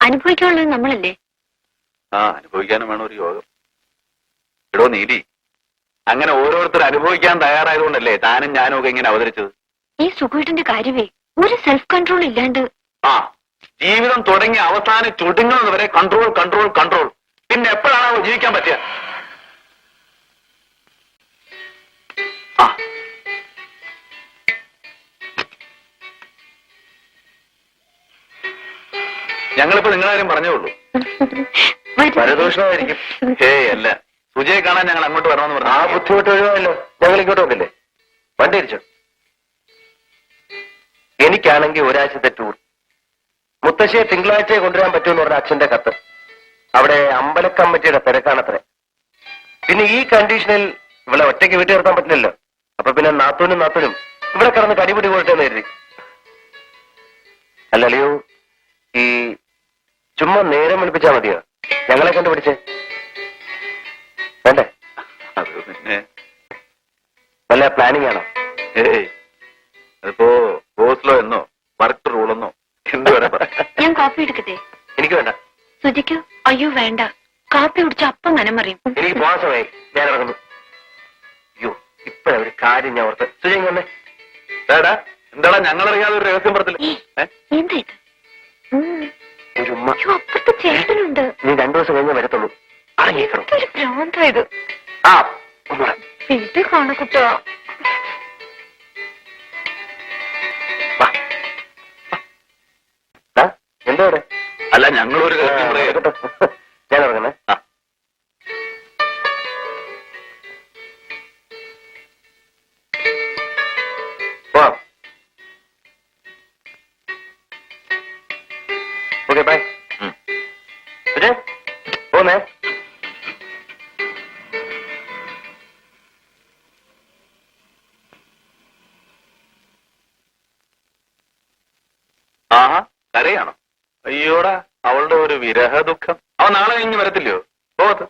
അനുഭവിക്കാനുള്ളത് നമ്മളല്ലേ? ആ, അനുഭവിക്കാനും വേണം ഒരു യോഗം. എടോ നീലി, അങ്ങനെ ഓരോരുത്തർ അനുഭവിക്കാൻ തയ്യാറായതുകൊണ്ടല്ലേ താനും ഞാനും ഒക്കെ ഇങ്ങനെ അവതരിച്ചത്. ഈ സുഖേട്ടന്റെ കാര്യമേ ഒരു സെൽഫ് കൺട്രോൾ ഇല്ലാണ്ട്. ആ, ജീവിതം തുടങ്ങി അവസാനം ചുടുങ്ങുന്നത് വരെ കൺട്രോൾ കൺട്രോൾ കൺട്രോൾ. പിന്നെ എപ്പോഴാണോ ജീവിക്കാൻ പറ്റുക? ആ, ഞങ്ങളിപ്പോ നിങ്ങളാരും പറഞ്ഞേ ഉള്ളൂ. പരദൂഷണമായിരിക്കും. ഏയ് അല്ല, സുജയെ കാണാൻ ഞങ്ങൾ അങ്ങോട്ട് വരണമെന്ന് പറഞ്ഞു. ആ ബുദ്ധിമുട്ട് ഒഴിവായല്ലോ, ഞങ്ങൾ ഇങ്ങോട്ട് വന്നില്ലേ. വണ്ടി ഇരിച്ചോ. എനിക്കാണെങ്കിൽ ഒരാഴ്ചത്തെ ടൂർ. മുത്തശ്ശിയെ തിങ്കളാഴ്ചയെ കൊണ്ടുവരാൻ പറ്റുമെന്ന് പറഞ്ഞ അച്ഛന്റെ കത്ത്. അവിടെ അമ്പല കമ്മിറ്റിയുടെ തിരക്കാണത്രേ. പിന്നെ ഈ കണ്ടീഷനിൽ ഇവിടെ ഒറ്റയ്ക്ക് വീട്ടിൽ നിർത്താൻ പറ്റില്ലല്ലോ. അപ്പൊ പിന്നെ നാത്തൂനും ഇവിടെ കിടന്ന് കടിപിടി പോയിട്ടെന്ന് കരുതി. അല്ലല്ലയോ, ഈ ചുമ്മാ നേരം വിളിപ്പിച്ചാ മതിയോ? ഞങ്ങളെ കണ്ടുപിടിച്ചേ വേണ്ടേ? അത് പിന്നെ വല്ല പ്ലാനിങ് ആണോ? ഏയ്, അതിപ്പോ ബോസ്ലോ എന്നോ വർക്ക് റൂളെന്നോ എന്ത് വേണം. ഞാൻ കാപ്പി എടുക്കട്ടെ? എനിക്ക് വേണ്ട. സുജിക്കോ? അയ്യോ വേണ്ട, കാപ്പി കുടിച്ച അപ്പം മനമറിയും. എനിക്ക് പോകാൻ സമയമായി, ഞാൻ ഇറങ്ങുന്നു. അയ്യോ, ഇപ്പഴൊരു കാര്യം ഞാൻ ഓർത്ത്. സുജി വന്നേ. എന്താടാ ഞങ്ങളറിയാതെ ഒരു രഹസ്യം പറഞ്ഞില്ല. എന്താ ഇത്? ഒരു ഉമ്മ. അപ്പുറത്തെ ചേട്ടനുണ്ട്. നീ 2 ദിവസം കഴിഞ്ഞേ വരത്തുള്ളൂ. ഒരു ഭ്രാന്തായത്. ആ, വീട്ടിൽ കാണക്കുട്ടോ. എന്താ ഇവിടെ? അല്ല, ഞങ്ങളൊരു ഞാൻ ഇറങ്ങണേ. Okay, by. പോന്നേ. ആഹാ, കരയാണോ? അയ്യോടാ, അവളുടെ ഒരു വിരഹ ദുഃഖം. അവൻ നാളെ കഴിഞ്ഞ് വരത്തില്ലയോ? പോകത്ത്.